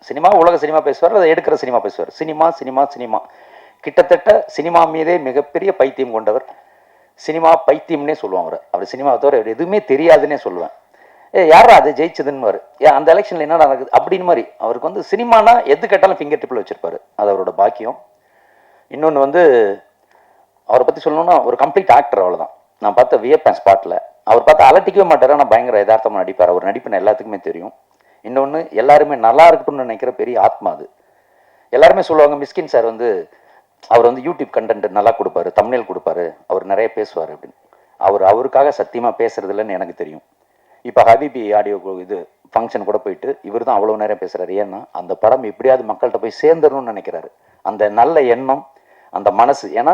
Cinema உலக cinema பேசுவார், அதை எடுக்கிற சினிமா பேசுவார். சினிமா சினிமா சினிமா கிட்டத்தட்ட சினிமா மீதே மிகப்பெரிய பைத்தியம் கொண்டவர். சினிமா பைத்தியம்னே சொல்லுவாங்க அவர். அவர் சினிமாவை தவிர எதுவுமே தெரியாதுன்னே சொல்லுவேன். யாரா அது ஜெயிச்சதுன்னு அந்த எலெக்ஷன்ல என்ன நடக்குது அப்படின்னு மாதிரி. அவருக்கு வந்து சினிமானா எது கேட்டாலும் ஃபிங்கர் டிப்பில் வச்சிருப்பாரு. அது அவரோட பாக்கியம். இன்னொன்று வந்து அவரை பற்றி சொல்லணும்னா ஒரு கம்ப்ளீட் ஆக்டர், அவ்வளோதான். நான் பார்த்த வியப்பேன் ஸ்பாட்டில். அவர் பார்த்து அலட்டிக்கவே மாட்டார், ஆனால் பயங்கர யதார்த்தமாக நடிப்பார். அவர் நடிப்புன்னு எல்லாத்துக்குமே தெரியும். இன்னொன்று, எல்லாருமே நல்லா இருக்கட்டும்னு நினைக்கிற பெரிய ஆத்மா அது. எல்லாருமே சொல்லுவாங்க மிஸ்கின் சார் வந்து அவர் வந்து யூடியூப் கண்டென்ட் நல்லா கொடுப்பாரு, தம்ப்நெயில் கொடுப்பாரு, அவர் நிறைய பேசுவார் அப்படின்னு. அவருக்காக சத்தியமாக பேசுறது இல்லைன்னு எனக்கு தெரியும். இப்போ ஹபிபி ஆடியோ இது ஃபங்க்ஷன் கூட போயிட்டு இவர் தான் அவ்வளோ நேரம் பேசுகிறாரு. ஏன்னா அந்த படம் எப்படியாவது மக்கள்கிட்ட போய் சேர்ந்துடணும்னு நினைக்கிறாரு. அந்த நல்ல எண்ணம், அந்த மனசு. ஏன்னா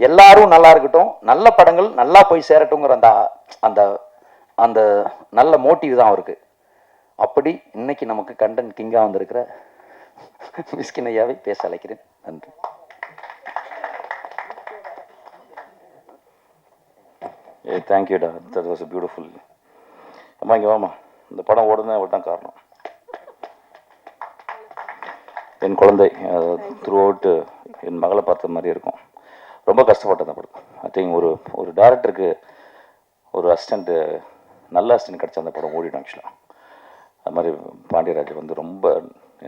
எல்லாரும் நல்லா இருக்கட்டும், நல்ல படங்கள் நல்லா போய் சேரட்டுங்கிற அந்த அந்த அந்த நல்ல மோட்டிவ் தான் அவருக்கு. அப்படி இன்னைக்கு நமக்கு கண்டென்ட் கிங்காக வந்திருக்கிற மிஸ்கின் ஐயாவை பேச அழைக்கிறேன். நன்றி. தேங்க்யூடா, தட் வாஸ் பியூட்டிஃபுல். அம்மா இங்கே வாமா. இந்த படம் ஓடுனே அவர் தான் காரணம். என் குழந்தை த்ரூ அவுட்டு என் மகளை பார்த்த மாதிரி இருக்கும். ரொம்ப கஷ்டப்பட்டேன் அந்த படம். ஐ திங்க் ஒரு டேரக்டருக்கு ஒரு அசிஸ்டண்ட்டு, நல்ல அசிஸ்டன்ட் கிடச்ச அந்த படம் ஓடிடும் ஆக்சுவலாக. அது மாதிரி பாண்டியராஜ் வந்து ரொம்ப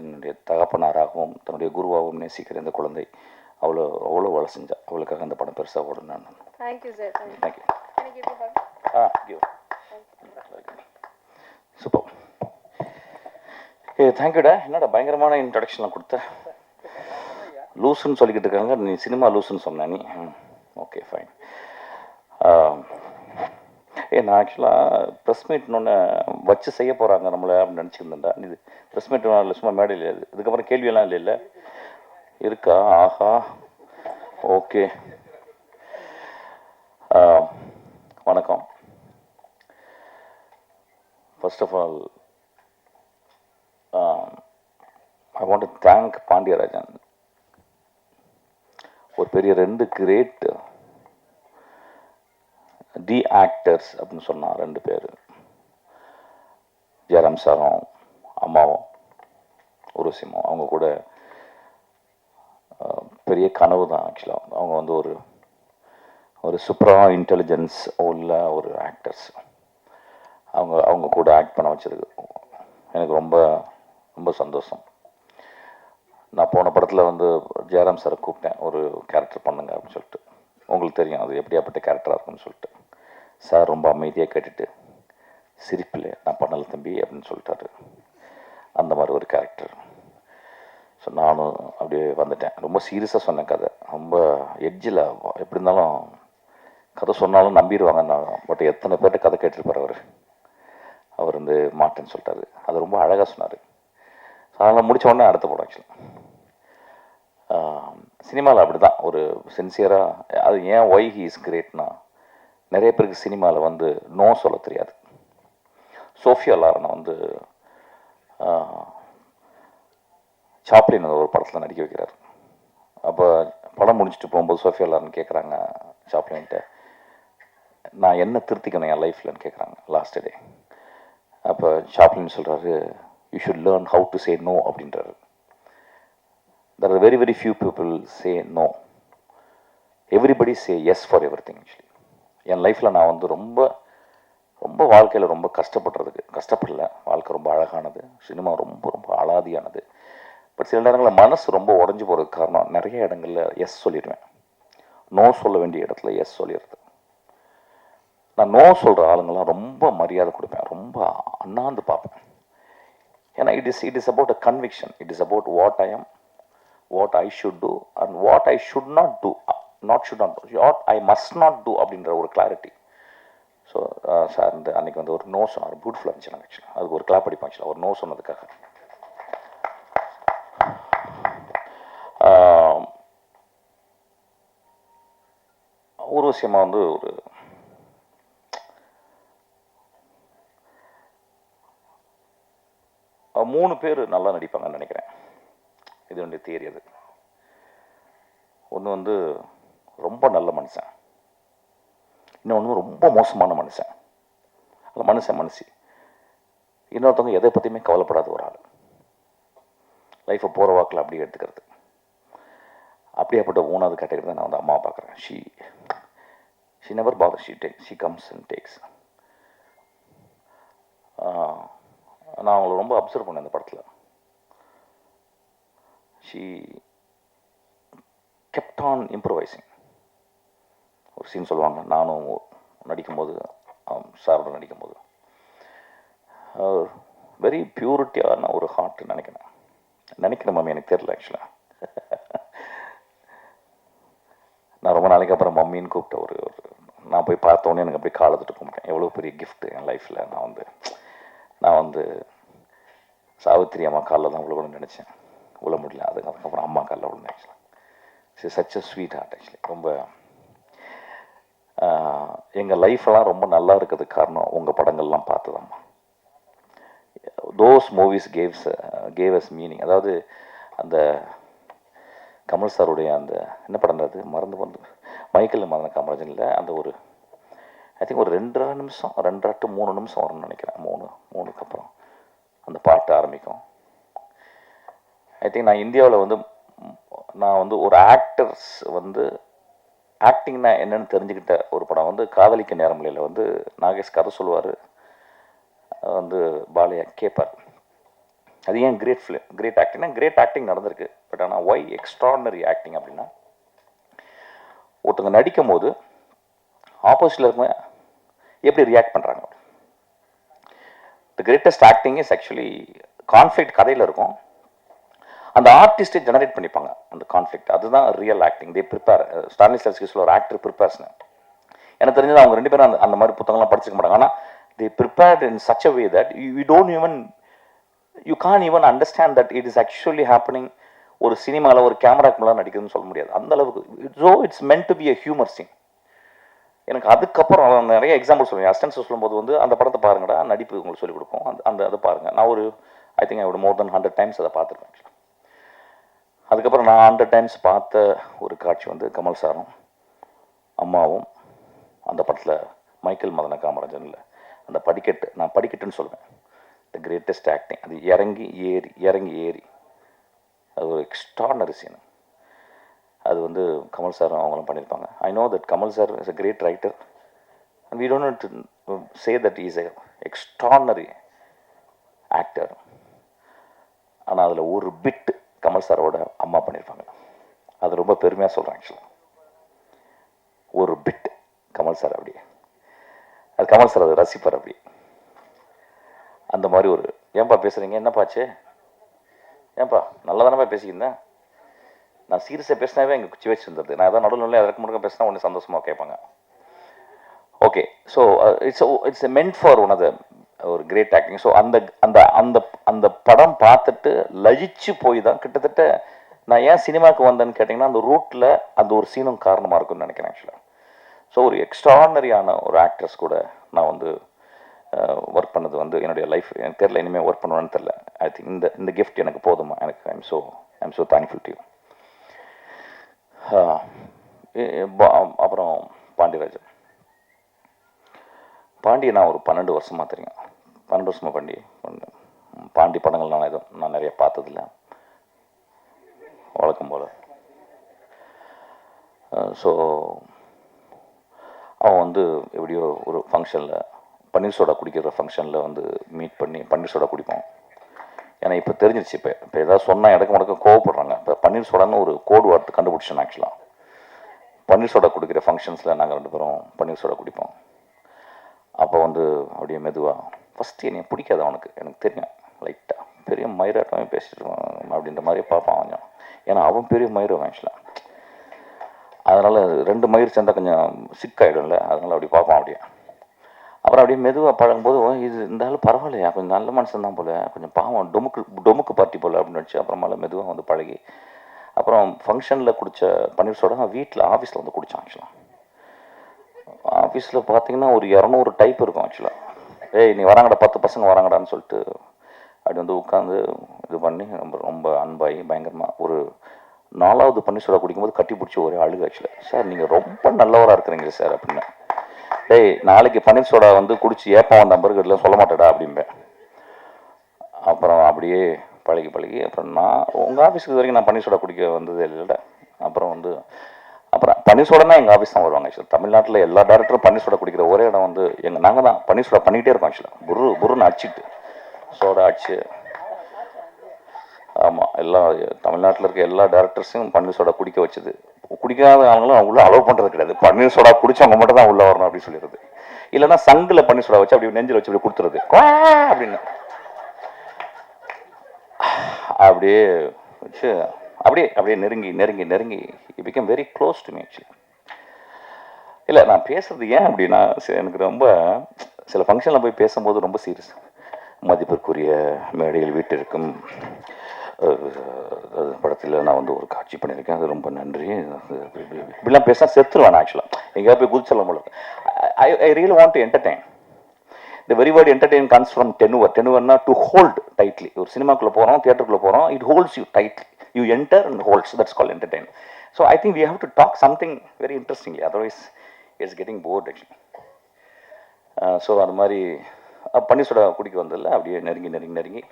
என்னுடைய தகப்பனாராகவும் தன்னுடைய குருவாகவும் நேசிக்கிற இந்த குழந்தை அவ்வளோ வேலை செஞ்சா. அவளுக்காக அந்த படம் பெருசாக ஓடும். நான் தேங்க்யூ சார். தேங்க்யூ. சூப்பர். தேங்க்யூடா. என்னடா பயங்கரமான இன்ட்ரடக்ஷன்லாம் கொடுத்த. லூஸுன்னு சொல்லிக்கிட்டு இருக்காங்க, நீ சினிமா லூஸுன்னு சொன்ன நீ. Okay fine. நான் ஆக்சுவலாக ப்ரெஸ் மீட்னொன்று வச்சு செய்ய போகிறாங்க நம்மளை அப்படின்னு நினச்சிருந்தேன்டா. இது ப்ரெஸ் மீட் இல்லை, சும்மா மேடை இல்லையா? இதுக்கப்புறம் கேள்வியெல்லாம் இல்லை இருக்கா? ஆஹா, ஓகே. வணக்கம். First of all I want to thank Pandiarajan. ஒரு பெரிய 2 கிரேட் டி ஆக்டர்ஸ் அப்படின்னு சொன்னான். 2 பேர், ஜெயராம் சாரும் அம்மாவும் உருவசிம்மாவும். அவங்க கூட பெரிய கனவு தான் ஆக்சுவலாக. அவங்க வந்து ஒரு சூப்பரான இன்டெலிஜென்ஸ் உள்ள ஒரு ஆக்டர்ஸ். அவங்க கூட ஆக்ட் பண்ண வச்சதுக்கு எனக்கு ரொம்ப ரொம்ப சந்தோஷம். நான் போன படத்தில் வந்து ஜெயராம் சாரை கூப்பிட்டேன், ஒரு கேரக்டர் பண்ணுங்க அப்படின்னு சொல்லிட்டு. உங்களுக்கு தெரியும் அது எப்படியாப்பட்ட கேரக்டராக இருக்குன்னு சொல்லிட்டு. சார் ரொம்ப அமைதியாக கேட்டுட்டு சிரிப்பில் நான் பண்ணல தம்பி அப்படின்னு சொல்லிட்டாரு. அந்த மாதிரி ஒரு கேரக்டர். ஸோ நானும் அப்படியே வந்துட்டேன். ரொம்ப சீரியஸாக சொன்னேன் கதை. ரொம்ப எட்ஜில் எப்படி இருந்தாலும் கதை சொன்னாலும் நம்பிடுவாங்க நான். பட் எத்தனை பேர்கிட்ட கதை கேட்டிருப்பார் அவர் வந்து மாட்டேன்னு சொல்லிட்டாரு. அது ரொம்ப அழகாக சொன்னார். அதெல்லாம் முடித்த உடனே அடுத்த படம் ஆக்சுவலாக. சினிமாவில் அப்படி தான் ஒரு சின்சியராக. அது ஏன் ஒய் ஹி இஸ் கிரேட்னா, நிறைய பேருக்கு சினிமாவில் வந்து நோ சொல்ல தெரியாது. சோஃபியா லாரனை வந்து சாப்ளின் ஒரு படத்தில் நடிக்க வைக்கிறார். அப்போ படம் முடிச்சுட்டு போகும்போது சோஃபியா லாரன் கேட்குறாங்க சாப்ளின்கிட்ட, நான் என்ன திருத்திக்கணும் என் லைஃப்லன்னு கேட்குறாங்க லாஸ்ட் டே. அப்போ சாப்ளின் சொல்கிறாரு, you should learn how to say no அப்படின்றாரு. There are very very few people say no. Everybody say yes for everything actually. என் லைஃப்பில் நான் வந்து ரொம்ப ரொம்ப வாழ்க்கையில் ரொம்ப கஷ்டப்படல. வாழ்க்கை ரொம்ப அழகானது, சினிமா ரொம்ப ரொம்ப அலாதியானது. பட் சில நேரங்களில் மனசு ரொம்ப உடஞ்சி போகிறதுக்கு காரணம், நிறைய இடங்களில் எஸ் சொல்லிடுவேன். நோ சொல்ல வேண்டிய இடத்துல எஸ் சொல்லிடுறது. நான் நோ சொல்கிற ஆளுங்கள்லாம் ரொம்ப மரியாதை கொடுப்பேன், ரொம்ப அண்ணாந்து பார்ப்பேன். ஏன்னா it is about a conviction. It is about what I am, what I should do and what I should not do, what I must not do அப்படின்ற ஒரு கிளாரிட்டி. ஸோ சார் இந்த அன்றைக்கி வந்து ஒரு நோ சொன்னார், பியூட்டிஃபுல்லாக இருந்துச்சு. நான் ஆக்சுவலாக அதுக்கு ஒரு கிளாப் அடிப்பேன் ஆக்சுவலாக, ஒரு நோ சொன்னதுக்காக. ஊர்வசியமா வந்து ஒரு 3 பேர் நல்லா நடிப்பாங்கன்னு நினைக்கிறேன். இது வந்து தியரி. அது ஒன்று வந்து ரொம்ப நல்ல மனுஷன், இன்னொன்று ரொம்ப மோசமான மனுஷன். அதில் மனுஷி. இன்னொருத்தவங்க எதை பற்றியுமே கவலைப்படாத ஒரு ஆள். லைஃப்பை போகிற வாக்கில் அப்படியே எடுத்துக்கிறது. அப்படியேப்பட்ட 3வது கேட்டகரி தான் நான் வந்து அம்மாவை பார்க்குறேன். She never bother, she comes and takes. நான் அவங்களை ரொம்ப அப்சர்வ் பண்ணேன் இந்த படத்தில். She kept on improvising. ஒரு சீன் சொல்லுவாங்க, நானும் நடிக்கும்போது சாரோட நடிக்கும்போது, வெரி பியூரிட்டியான ஒரு ஹார்ட் நினைக்கிறேன் மம்மி, எனக்கு தெரியல ஆக்சுவலாக. நான் ரொம்ப நாளைக்கு அப்புறம் மம்மின்னு கூப்பிட்ட நான் போய் பார்த்தோன்னே எனக்கு அப்படியே காலத்துட்டு கும்பிட்டேன். எவ்வளோ பெரிய கிஃப்ட் என் லைஃப்பில். நான் வந்து சாவித்திரி அம்மா காலில் தான் விழுகணும்னு நினச்சேன், விழ முடியல. அதுக்கப்புறம் அம்மா காலில் விழுந்தேன் ஆக்சுவலாக. It's such a sweet heart actually. ரொம்ப எங்கள் லைஃப்லாம் ரொம்ப நல்லா இருக்கிறதுக்கு காரணம் உங்கள் படங்கள்லாம் பார்த்துதாம்மா. Those movies gave us meaning. அதாவது அந்த கமல் சாருடைய அந்த என்ன படம் அது மறந்து மைக்கேல் மதன காமராஜனில் அந்த ஐ திங்க் ஒரு 2.5 நிமிஷம் 2.5 to 3 நிமிஷம் வரும்னு நினைக்கிறேன். 3க்கு அப்புறம் அந்த பாட்டு ஆரம்பிக்கும். ஐ திங்க் நான் இந்தியாவில் நான் ஒரு ஆக்டர்ஸ் ஆக்டிங்னா என்னன்னு தெரிஞ்சுக்கிட்ட ஒரு படம் காதலிக்க நேரமில்லையில் நாகேஷ் கதை சொல்லுவார், பாலையா கேட்பார். அது ஏன் கிரேட் ஆக்டிங் நடந்திருக்கு. பட் ஆனால் ஒய் எக்ஸ்ட்ராடனரி ஆக்டிங் அப்படின்னா, ஒருத்தவங்க நடிக்கும் போது ஆப்போசிட்டில் இருக்க எப்படி ரியாக்ட் பண்ணுறாங்க. The greatest acting is actually conflict கதையில் இருக்கும், அந்த ஆர்டிஸ்டை ஜெனரேட் பண்ணிப்பாங்க அந்த கான்ஃப்ளிக்ட். அதுதான் ரியல் ஆக்டிங். தே ப்ரிப்பேர். ஸ்டான்லிஸ்லர்ஸ்கில் ஒரு ஆக்டர் ப்ரிப்பேர்ஸ்னு எனக்கு தெரிஞ்சது. அவங்க 2 பேரும் அந்த மாதிரி புத்தகம்லாம் படிச்சுக்க மாட்டாங்க. ஆனால் they prepared in such a way that you can't even understand that it is actually happening. ஒரு சினிமாவில் ஒரு கேமராக்கு மேலே நடிக்கிறதுன்னு சொல்ல முடியாது, அந்த அளவுக்கு. It's meant to be a humour scene. எனக்கு அதுக்கப்புறம் நிறைய எக்ஸாம்பிள் சொல்லுவேன். அசிஸ்டன்ஸ் சொல்லும்போது அந்த படத்தை பாருங்கடா, நடிப்பு உங்களுக்கு சொல்லிக் கொடுக்கும், அதை பாருங்கள். நான் I think I more then 100 times அதை பார்த்துருப்பேன். அதுக்கப்புறம் நான் 100 times பார்த்த ஒரு காட்சி கமல் சாரும் அம்மாவும் அந்த படத்தில் மைக்கேல் மதன காமராஜனில் அந்த படிக்கட்டு, நான் படிக்கட்டுன்னு சொல்லுவேன், த கிரேட்டஸ்ட் ஆக்டிங். அது இறங்கி ஏறி அது ஒரு எக்ஸ்ட்ராடனரி சீன். அது கமல் சாரும் அவங்களும் பண்ணியிருப்பாங்க. I know that Kamal sir is a great writer and we don't say that is a extraordinary actor. ஆனால் அதில் ஒரு பிட் கமல் சாரோட அம்மா பண்ணியிருப்பாங்க. அது ரொம்ப பெருமையாக சொல்கிறேன் ஆக்சுவலாக. ஒரு பிட் கமல் சார் அப்படி, அது கமல் சார் அதை ரசிப்பார் அப்படி. அந்த மாதிரி ஏன்பா பேசுகிறீங்க, என்னப்பாச்சு, ஏன்பா நல்லா தானேப்பா பேசிக்கிருந்தேன். நான் சீரியஸாக பேசினாவே எங்கள் குச்சி வச்சு இருந்தது. நான் எதாவது நடுவில் அதற்கு முன்னாடி பேசினா ஒன்று சந்தோஷமாக கேட்பாங்க. Okay, so it's meant for ஒரு கிரேட் ஆக்டிங். ஸோ அந்த அந்த அந்த அந்த படம் பார்த்துட்டு லயிச்சு போய் தான் கிட்டத்தட்ட நான் ஏன் சினிமாவுக்கு வந்தேன்னு கேட்டிங்கன்னா, அந்த ரூட்டில் அந்த ஒரு சீனும் காரணமாக இருக்குன்னு நினைக்கிறேன் ஆக்சுவலாக. ஸோ ஒரு எக்ஸ்ட்ராடனரியான ஒரு ஆக்ட்ரஸ் கூட நான் ஒர்க் பண்ணது என்னுடைய லைஃப். எனக்கு தெரியல இனிமேல் ஒர்க் பண்ணுவேன்னு தெரில. ஐ திங்க் இந்த கிஃப்ட் எனக்கு போதுமா. எனக்கு I am so thankful to you. அப்புறம் பாண்டியராஜன். பாண்டியை நான் ஒரு 12 வருஷமாக தெரியும். 12 வருஷமாக பாண்டி படங்கள் நான் நிறைய பார்த்ததில்ல, வழக்கம் போல். ஸோ அவன் எப்படியோ ஒரு ஃபங்க்ஷனில் பன்னீர் சோடா குடிக்கிற ஃபங்க்ஷனில் மீட் பண்ணி பன்னீர் சோடா குடிப்போம். ஏன்னா இப்போ தெரிஞ்சிருச்சு, இப்போ ஏதாவது சொன்னால் இடக்கு முடக்க கோவப்படுறாங்க. இப்போ பன்னீர் சோடான்னு ஒரு கோடு வார்த்தை கண்டுபிடிச்சேன் ஆக்சுவலாக. பன்னீர் சோடா குடிக்கிற ஃபங்க்ஷன்ஸில் நாங்கள் 2 பேரும் பன்னீர் சோடா குடிப்போம். அப்போ அப்படியே மெதுவாக ஃபஸ்ட்டு என்னை பிடிக்காது அவனுக்கு, எனக்கு தெரியும். லைட்டாக பெரிய மயிராட்டமே பேசிட்டு அப்படின்ற மாதிரியே பார்ப்பான் அவன். ஏன்னா அவன் பெரிய மயிரும் ஆக்சுவலாக. அதனால் 2 மயிர் சேர்ந்தால் கொஞ்சம் சிக்காயிடும்ல, அதனால் அப்படி பார்ப்பான் அப்படியே. அப்புறம் அப்படியே மெதுவாக பழகும்போது இது இந்த ஆள் பரவாயில்லையா, கொஞ்சம் நல்ல மனுஷன் தான் போல், கொஞ்சம் பாவம் டொமுக்கு பார்ட்டி போல் அப்படின்னு நினச்சி அப்புறமால மெதுவாக பழகி அப்புறம் ஃபங்க்ஷனில் குடித்த பன்னீர் சோடா வீட்டில் ஆஃபீஸில் குடித்தான் ஆக்சுவலாக. ஆஃபீஸில் பார்த்தீங்கன்னா ஒரு 200 டைப் இருக்கும் ஆக்சுவலாக. ஏய் நீ வராங்கடா, 10 பசங்க வராங்கடான்னு சொல்லிட்டு அப்படி உட்காந்து இது பண்ணி ரொம்ப அன்பாகி பயங்கரமாக ஒரு 4வது பன்னீர் சோடா குடிக்கும்போது கட்டி பிடிச்சி ஒரே அழுகு ஆக்சுவலாக. சார் நீங்கள் ரொம்ப நல்லவராக இருக்கிறீங்க சார் அப்படின்னு. டேய் நாளைக்கு பன்னீர் சோடா குடிச்சு ஏப்பா வந்த நம்பருக்கு எல்லாம் சொல்ல மாட்டேடா அப்படிம்பேன். அப்புறம் அப்படியே பழகி அப்புறம் நான் உங்கள் ஆஃபீஸுக்கு வரைக்கும் நான் பன்னீர் சோடா குடிக்க வந்ததே இல்லை. அப்புறம் பன்னீர் சோடானா எங்கள் ஆஃபீஸ் தான் வருவாங்க. ஆக்சுவலாக தமிழ்நாட்டில் எல்லா டேரக்டரும் பன்னீர் சோடா குடிக்கிற ஒரே இடம் வந்து நாங்கள் தான் பன்னீர் சோடா பண்ணிகிட்டே இருக்கோம். ஆக்சுவலாக புருன்னு அடிச்சுட்டு சோடா அடிச்சு. ஆமாம், எல்லா தமிழ்நாட்டில் இருக்க எல்லா டேரக்டர்ஸையும் பன்னீர் சோடா குடிக்க வச்சது. குடிக்காத அவங்களும் அவங்கள அலோவ் பண்ணுறது கிடையாது. பன்னீர் சோடா குடிச்சவங்க மட்டும் தான் உள்ளே வரணும் அப்படின்னு சொல்லிடுறது. இல்லைன்னா சங்கில் பன்னீர் சோடா வச்சு அப்படி நெஞ்சில் வச்சு அப்படி கொடுத்துருது அப்படின்னு அப்படியே வச்சு அப்படியே நெருங்கி it become very close to me. Actually இல்லை, நான் பேசுறது ஏன் அப்படின்னா, எனக்கு ரொம்ப சில ஃபங்க்ஷனில் போய் பேசும்போது ரொம்ப சீரியஸ். மதிப்பிற்குரிய மேடையில் வீட்டிற்கும் படத்தில் நான் வந்து ஒரு காட்சி பண்ணியிருக்கேன், அது ரொம்ப நன்றி. இப்படிலாம் பேசினா செத்துருவேன் ஆக்சுவலாக. எங்கேயா போய் குதிச்சலாம் போல. I really want to entertain. The very word entertain comes from tenure. Tenureனா to hold tightly. ஒரு சினிமாக்குள்ளே போகிறோம், தியேட்டருக்குள்ளே போகிறோம், it holds you tightly. You enter and holds. That's called entertain. So I think we have to talk something very interestingly. Otherwise, it's getting bored actually. So அந்த மாதிரி பன்னீர் soda குடிக்க வந்ததில்ல. அப்படியே நெருங்கி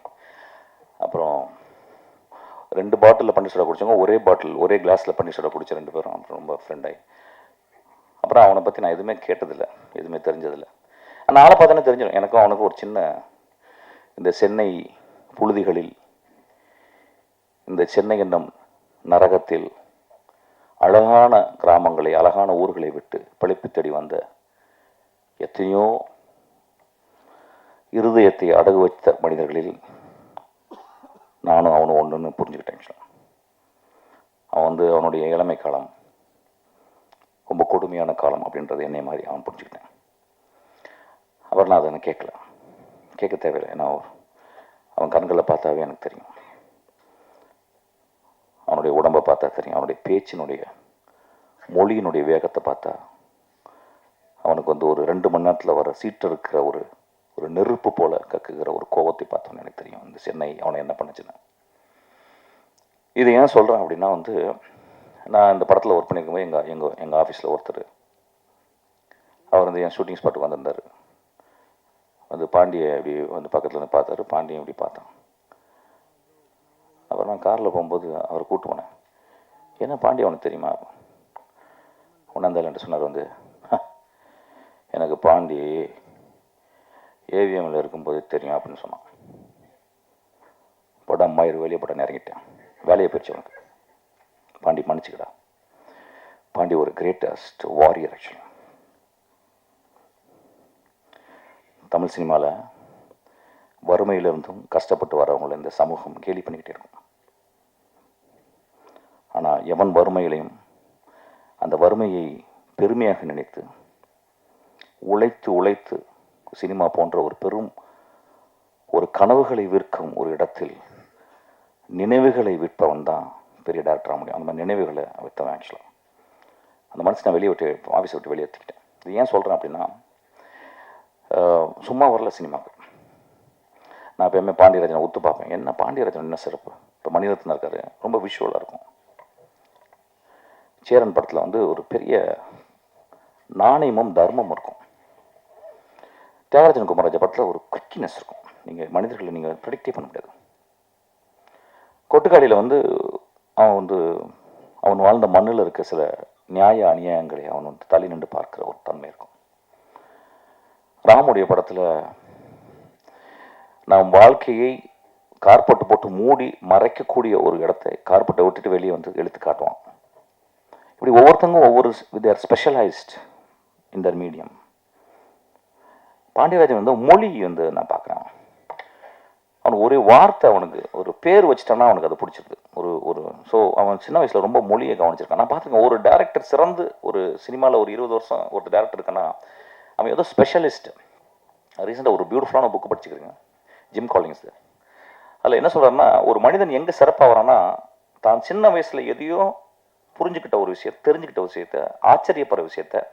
அப்புறம் 2 பாட்டிலில் பன்னீர் சோடா குடித்தவங்க ஒரே கிளாஸில் பன்னீர் சோடா குடித்த 2 பேரும் அப்புறம் ரொம்ப ஃப்ரெண்டாகி. அப்புறம் அவனை பற்றி நான் எதுவுமே கேட்டதில்லை, எதுவுமே தெரிஞ்சதில்லை. அந்த ஆளை பார்த்தானே தெரிஞ்சிடும். எனக்கும் அவனுக்கும் ஒரு சின்ன, இந்த சென்னை புழுதிகளில், இந்த சென்னை என்னும் நரகத்தில் அழகான கிராமங்களை, அழகான ஊர்களை விட்டு பிழைப்பு தேடி வந்த எத்தனையோ இருதயத்தை அடகு வைத்த மனிதர்களில் நானும் அவனும் ஒன்றுன்னு புரிஞ்சுக்கிட்டேன். அவன் வந்து அவனுடைய இளமை காலம் ரொம்ப கொடுமையான காலம் அப்படின்றது என்னை மாதிரி அவன் புரிஞ்சுக்கிட்டேன். அப்புறம் நான் அதை கேட்க தேவையில்லை. ஏன்னா அவன் கண்களை பார்த்தாவே எனக்கு தெரியும், அவனுடைய உடம்பை பார்த்தா தெரியும், அவனுடைய பேச்சினுடைய மொழியினுடைய வேகத்தை பார்த்தா அவனுக்கு வந்து ஒரு 2 மணி நேரத்தில் வர சீட்டு இருக்கிற ஒரு நெருப்பு போல கக்குகிற ஒரு கோபத்தை பார்த்தோன்னு எனக்கு தெரியும் இந்த சென்னை அவனை என்ன பண்ணுச்சுன்னு. இது ஏன் சொல்கிறேன் அப்படின்னா வந்து, நான் இந்த படத்தில் ஒர்க் பண்ணியிருக்கும்போது எங்கள் ஆஃபீஸில் ஒருத்தர், அவர் வந்து என் ஷூட்டிங் ஸ்பாட்டுக்கு வந்திருந்தார். வந்து பாண்டியை அப்படி வந்து பக்கத்தில் வந்து பார்த்தாரு. பாண்டியை இப்படி பார்த்தான். அப்புறம் நான் காரில் போகும்போது அவரை கூப்பிட்டு போனேன். ஏன்னா பாண்டி அவனுக்கு தெரியுமா ஒன்றாந்தாலன்ட்டு சொன்னார். வந்து எனக்கு பாண்டி ஏவிஎம்மில் இருக்கும்போது தெரியும் அப்படின்னு சொன்னான். படம் வெளியே படம் இறங்கிட்டேன், வேலையை போயிடுச்சு அவனுக்கு. பாண்டி மன்னிச்சுக்கடா. பாண்டி ஒரு கிரேட்டஸ்ட் வாரியர். ஆக்சுவலி தமிழ் சினிமாவில் வறுமையிலிருந்தும் கஷ்டப்பட்டு வரவங்களை இந்த சமூகம் கேலி பண்ணிக்கிட்டே இருக்கும். ஆனால் எவன் வறுமையிலையும் அந்த வறுமையை பெருமையாக நினைத்து உழைத்து சினிமா போன்ற ஒரு பெரும் ஒரு கனவுகளை விற்கும் ஒரு இடத்தில் நினைவுகளை விற்பவன் தான் பெரிய டேரக்டராக முடியும். அந்த மாதிரி நினைவுகளை விற்றவன். ஆக்சுவலாக அந்த மனசு நான் ஆஃபீஸை விட்டு வெளியேற்றிக்கிட்டேன். இது ஏன் சொல்கிறேன் அப்படின்னா, சும்மா வரல சினிமாவுக்கு. நான் எப்போயுமே பாண்டியராஜனை ஒத்து பார்ப்பேன். என்ன பாண்டியராஜன் என்ன சிறப்பு. இப்போ மணிரத்னம் இருக்காரு, ரொம்ப விஷுவலாக இருக்கும். சேரன் படத்தில் வந்து ஒரு பெரிய நாணயமும் தர்மமும் இருக்கும். தியாகராஜன் குமாரராஜா படத்தில் ஒரு குவிக்னஸ் இருக்கும். நீங்கள் மனிதர்களை நீங்கள் ப்ரெடிக்டே பண்ண முடியாது. கொட்டுக்காடியில் வந்து அவன் வாழ்ந்த மண்ணில் இருக்க சில நியாய அநியாயங்களை அவன் வந்து தள்ளி நின்று பார்க்குற ஒரு தன்மை இருக்கும். ராமுடைய படத்தில் நாம் வாழ்க்கையை கார்பெட் போட்டு மூடி மறைக்கக்கூடிய ஒரு இடத்தை கார்பெட்டை விட்டுட்டு வெளியே வந்து எடுத்து காட்டுவான். இப்படி ஒவ்வொருத்தங்களும் ஒவ்வொரு they are specialized in their medium. Pandiarajan வந்து மொழி வந்து நான் பார்க்குறேன். அவனுக்கு ஒரே வார்த்தை, அவனுக்கு ஒரு பேர் வச்சுட்டான்னா அவனுக்கு அதை பிடிச்சிருது. ஸோ அவன் சின்ன வயசில் ரொம்ப மொழியை கவனிச்சிருக்கான். நான் பார்த்துருக்கேன், ஒரு டேரக்டர் சிறந்து ஒரு சினிமாவில் ஒரு 20 வருஷம் ஒரு டேரக்டர் இருக்கான்னா அவன் ஏதோ ஸ்பெஷலிஸ்ட். ரீசெண்டாக ஒரு பியூட்டிஃபுல்லான புக்கு படிச்சுக்கிறேங்க, ஜிம் காலிங்ஸ். அதில் என்ன சொல்கிறாருன்னா, ஒரு மனிதன் எங்கே சிறப்பாக வரான்னா, தான் சின்ன வயசில் எதையோ புரிஞ்சுக்கிட்ட ஒரு விஷயம், தெரிஞ்சுக்கிட்ட விஷயத்த, ஆச்சரியப்படுற விஷயத்த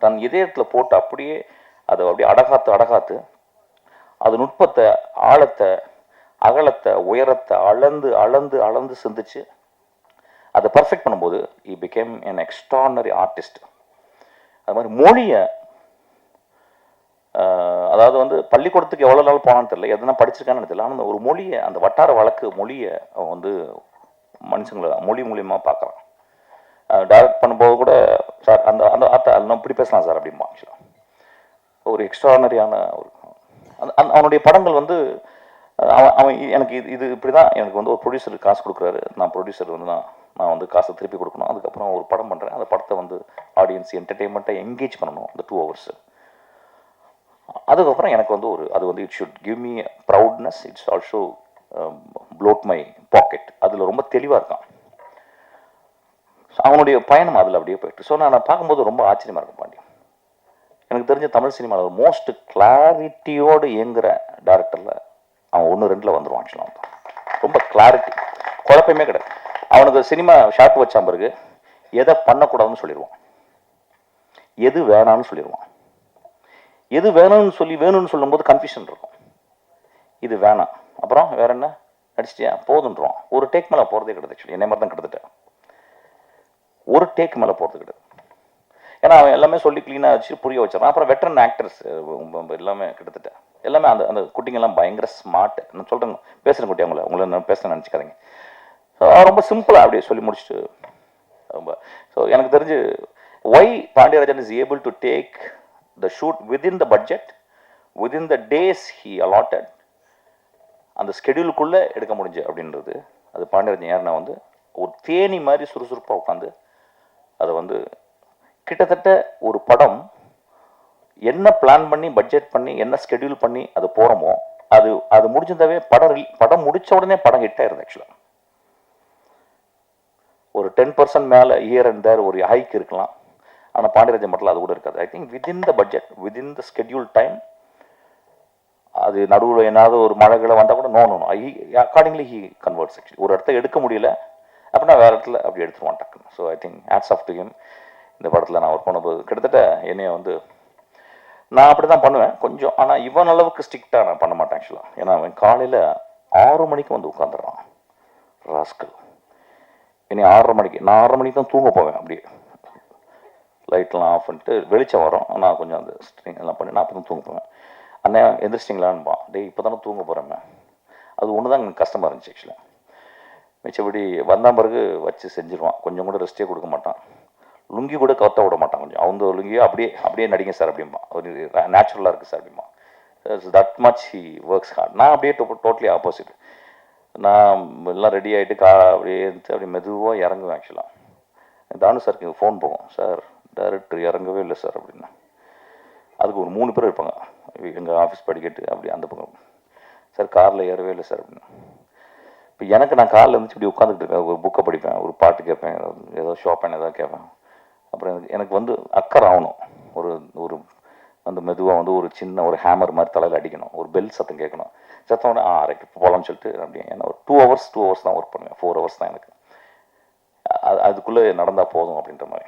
தன் இதயத்தில் போட்டு அப்படியே அதை அப்படியே அடகாத்து அது நுட்பத்தை, ஆழத்தை, அகலத்தை, உயரத்தை அளந்து சிந்திச்சு அதை பர்ஃபெக்ட் பண்ணும்போது he became an extraordinary artist. அது மாதிரி மொழியை அதாவது வந்து பள்ளிக்கூடத்துக்கு எவ்வளோ நாள் போனான்னு தெரியல, எதுனா படிச்சிருக்கான்னு தெரியல. ஆனால் ஒரு மொழியை, அந்த வட்டார வழக்கு மொழியை அவன் வந்து மனுஷங்களை மொழி மூலியமாக பார்க்குறான். டைரக்ட் பண்ணும்போது கூட சார் அந்த அந்த அத்தை நான் இப்படி பேசலாம் சார் அப்படிமா. ஆக்சுவலாக ஒரு எக்ஸ்ட்ரானரியான ஒரு அவனுடைய படங்கள் வந்து அவன் அவன் எனக்கு இது இப்படி தான் எனக்கு வந்து ஒரு ப்ரொடியூசருக்கு காசு கொடுக்குறாரு. நான் ப்ரொடியூசர் வந்து நான் வந்து காசை திருப்பி கொடுக்கணும். அதுக்கப்புறம் ஒரு படம் பண்ணுறேன். அந்த படத்தை வந்து ஆடியன்ஸ் என்டர்டெயின்மெண்ட்டை என்கேஜ் பண்ணணும் அந்த 2 hours. அதுக்கப்புறம் எனக்கு வந்து அது வந்து it should give me proudness. It's also bloat my pocket. அதில் ரொம்ப தெளிவாக இருக்கான் அவனுடைய பயணம். அதில் அப்படியே போயிட்டு ஸோ நான் பார்க்கும்போது ரொம்ப ஆச்சரியமாக இருக்கும் பாண்டியன். எனக்கு தெரிஞ்ச தமிழ் சினிமாவில் மோஸ்ட் கிளாரிட்டியோடு இயங்குகிற டேரக்டரில் அவன் 1-2 வந்துடுவான். ஆக்சுவலாக ரொம்ப கிளாரிட்டி, குழப்பமே கிடையாது. அவனுக்கு சினிமா ஷார்ட் வச்சா பிறகு எதை பண்ணக்கூடாதுன்னு சொல்லிடுவான், எது வேணான்னு சொல்லிடுவான். எது வேணும்னு சொல்லி வேணும்னு சொல்லும்போது கன்ஃபியூஷன் இருக்கும். இது வேணாம், அப்புறம் வேற என்ன நடிச்சிட்டியா போதுன்றான். ஒரு டேக் மேலே போகிறதே கிடையாது. ஆக்சுவலி என்னை மாதிரி தான் கிட்டத்தட்ட ஒரு டேக் மேலே போகிறது கிடையாது. ஏன்னா அவன் எல்லாமே சொல்லி க்ளீனாக வச்சு புரிய வச்சிடறான். அப்புறம் வெட்டரன் ஆக்டர்ஸ் எல்லாமே கிட்டத்தட்ட எல்லாமே அந்த அந்த குட்டிங்கெல்லாம் பயங்கர ஸ்மார்ட். நான் சொல்கிறேன், பேசுகிறேன் குட்டி, உங்களை நான் பேச நினச்சிக்காதீங்க. ஸோ ரொம்ப சிம்பிளாக அப்படியே சொல்லி முடிச்சுட்டு ரொம்ப ஸோ எனக்கு தெரிஞ்சு why Pandiarajan is able to take the shoot within the budget, within the days he allotted, அந்த ஸ்கெடியூலுக்குள்ளே எடுக்க முடிஞ்சு அப்படின்றது. அது பாண்டியராஜன் யாருன்னா வந்து ஒரு தேனி மாதிரி சுறுசுறுப்பாக உட்காந்து அதை வந்து கிட்டத்தட்ட ஒரு படம் என்ன பிளான் பண்ணி பட்ஜெட் பண்ணி என்ன ஸ்கெடியூல் பண்ணி அது போகிறோமோ அது முடிஞ்சிருந்தாவே படம் முடித்த உடனே படம் ஹிட் ஆயிருது. ஆக்சுவலாக ஒரு 10% மேலே இயர் அண்ட் தேர் ஒரு ஹைக் இருக்கலாம். ஆனால் பாண்டியராஜன் மட்டும் அது கூட இருக்காது. I think within the budget, within the schedule time, அது நடுவில் என்னாவது ஒரு மழைகளை வந்தால் கூட no accordingly he converts. Actually ஒரு இடத்த எடுக்க முடியல அப்படின்னா வேறு இடத்துல அப்படி எடுத்துருவான் டக்குன்னு. So I think hats off to him. இந்த படத்தில் நான் ஒர்க் பண்ணும்போது கிட்டத்தட்ட என்னைய வந்து நான் அப்படி தான் பண்ணுவேன் கொஞ்சம். ஆனால் இவன் அளவுக்கு ஸ்ட்ரிக்டாக நான் பண்ண மாட்டேன் ஆக்சுவலாக. ஏன்னா அவன் காலையில் 6 மணிக்கு வந்து உட்காந்துடுறான் ராஸ்கல். இனி 6:30 மணிக்கு, நான் 6:30 மணிக்கு தான் தூங்க போவேன். அப்படியே லைட்லாம் ஆஃப் பண்ணிட்டு வெளிச்சம் வரும், நான் கொஞ்சம் அந்த ஸ்ட்ரிங் எல்லாம் பண்ணி நான் அப்போ தான் தூங்க போவேன். அண்ணே எந்திரிச்சிட்டிங்களான்பான். டே இப்போ தானே தூங்க போகிறேன். அது ஒன்று தான் எனக்கு கஷ்டமாக இருந்துச்சு ஆக்சுவலாக. மிச்சபடி வந்தால் பிறகு வச்சு செஞ்சிருவான். கொஞ்சம் கூட ரெஸ்ட்டே கொடுக்க மாட்டான். லுங்கி கூட கவத்த விட மாட்டான். கொஞ்சம் அவங்க லுங்கியோ அப்படியே நடிங்க சார் அப்படிம்பா. ஒரு நேச்சுரலாக இருக்குது சார் அப்படிம்பா. That much he works hard. நான் அப்படியே டோட்டலி ஆப்போசிட். நான் எல்லாம் ரெடி ஆகிட்டு அப்படியே அப்படியே மெதுவாக இறங்குவேன். ஆக்சுவலாக தானு சாருக்கு ஃபோன் போகும், சார் டைரக்டர் இறங்கவே இல்லை சார் அப்படின்னா. அதுக்கு ஒரு 3 பேர் இருப்பாங்க எங்கள் ஆஃபீஸ் படிக்கட்டு அப்படி அந்த பக்கம். சார் காரில் ஏறவே இல்லை சார் அப்படின்னா. இப்போ எனக்கு நான் காரில் இருந்துச்சு இப்படி உட்காந்துக்கிட்டு இருக்கேன். ஒரு புக்கை படிப்பேன், ஒரு பாட்டு கேட்பேன், ஏதோ ஷாப்பேன் ஏதாவது கேட்பேன். அப்புறம் எனக்கு வந்து அக்கறை ஆகணும். ஒரு அந்த மெதுவாக வந்து ஒரு சின்ன ஒரு ஹேமர் மாதிரி தலையில் அடிக்கணும், ஒரு பெல் சத்தம் கேட்கணும். சத்தம் உடனே அரைக்கு போகலான்னு சொல்லிட்டு அப்படியே ஏன்னா ஒரு 2 hours தான் ஒர்க் பண்ணுவேன். 4 hours தான் எனக்கு. அதுக்குள்ளே நடந்தால் போதும் அப்படின்ற மாதிரி.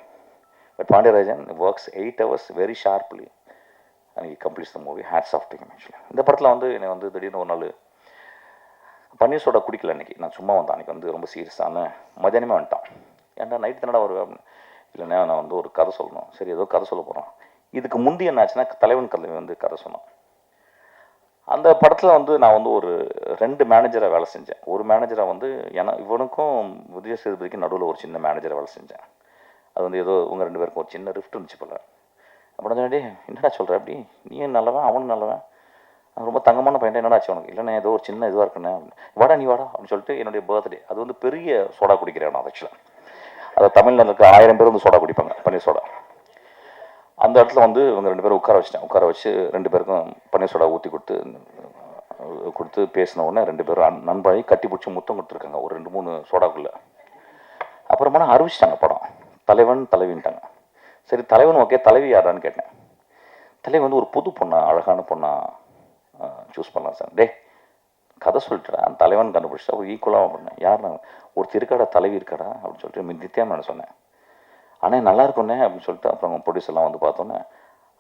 But Pandiyarajan works 8 hours very sharply and he completes the movie. Hats off to him. Actually இந்த படத்தில் வந்து என்னை வந்து திடீர்னு ஒரு நாள் பன்னீர் சோடா குடிக்கல அன்றைக்கி. நான் சும்மா வந்தேன் அன்றைக்கி வந்து ரொம்ப சீரியஸான மதியானமே வந்துட்டான். ஏன்டா நைட்டு தானடா வருவேன் அப்படின்னு. இல்லைன்னா நான் வந்து ஒரு கதை சொல்லணும். சரி ஏதோ கதை சொல்ல போகிறோம். இதுக்கு முந்தி என்ன ஆச்சுன்னா தலைவன் கதை வந்து கதை சொன்னான். அந்த படத்தில் வந்து நான் வந்து ஒரு 2 மேனேஜராக வேலை செஞ்சேன். ஒரு மேனேஜராக வந்து இவனுக்கும் விஜய சேதுபதிக்கும் நடுவில் ஒரு சின்ன மேனேஜராக வேலை செஞ்சேன். அது வந்து ஏதோ உங்கள் 2 பேருக்கும் ஒரு சின்ன ரிஃப்ட் இருந்துச்சு போல. அப்படி சொன்னே, என்னடா சொல்கிற அப்படி, நீயும் நல்லவன் அவனும் நல்லவன், ரொம்ப தங்கமான பையன், என்னடா ஆச்சு உனக்கு? இல்லைண்ணே ஏதோ ஒரு சின்ன இதுவாக இருக்குண்ணே. வாடா நீ வாடா அப்படின்னு சொல்லிட்டு என்னுடைய பர்த்டே, அது வந்து பெரிய சோடா குடிக்கிறேன் நான் ஆக்சுவலாக. அதை தமிழ்நாட்டுக்கு 1000 பேர் வந்து சோடா குடிப்பாங்க, பன்னீர் சோடா. அந்த இடத்துல வந்து இவங்க 2 பேரும் உட்கார வச்சு 2 பேருக்கும் பன்னீர் சோடா ஊற்றி கொடுத்து பேசின உடனே 2 பேரும் நண்பாகி கட்டி பிடிச்சி முத்தம் கொடுத்துருக்காங்க ஒரு 2-3 சோடாக்குள்ளே. அப்புறமா அறிவிச்சிட்டாங்க படம். தலைவன் தலைவின்ட்டாங்க. சரி தலைவன் ஓகே, தலைவி யாரான்னு கேட்டேன். தலைவன் வந்து ஒரு புது பொண்ணா, அழகான பொண்ணா சூஸ் பண்ணலாம் சார். டே கதை சொல்லிட்டுடா, அந்த தலைவன் கண்டுபிடிச்சா ஒரு ஈக்குவலாக பண்ணேன். யார் நான் ஒருத்தர் இருக்காடா, தலைவி இருக்காடா அப்படின்னு சொல்லிட்டு நித்யா நான் சொன்னேன். ஆனால் நல்லா இருக்குண்ணே அப்படின்னு சொல்லிட்டு அப்புறம் ப்ரொடியூசர்லாம் வந்து பார்த்தோன்னே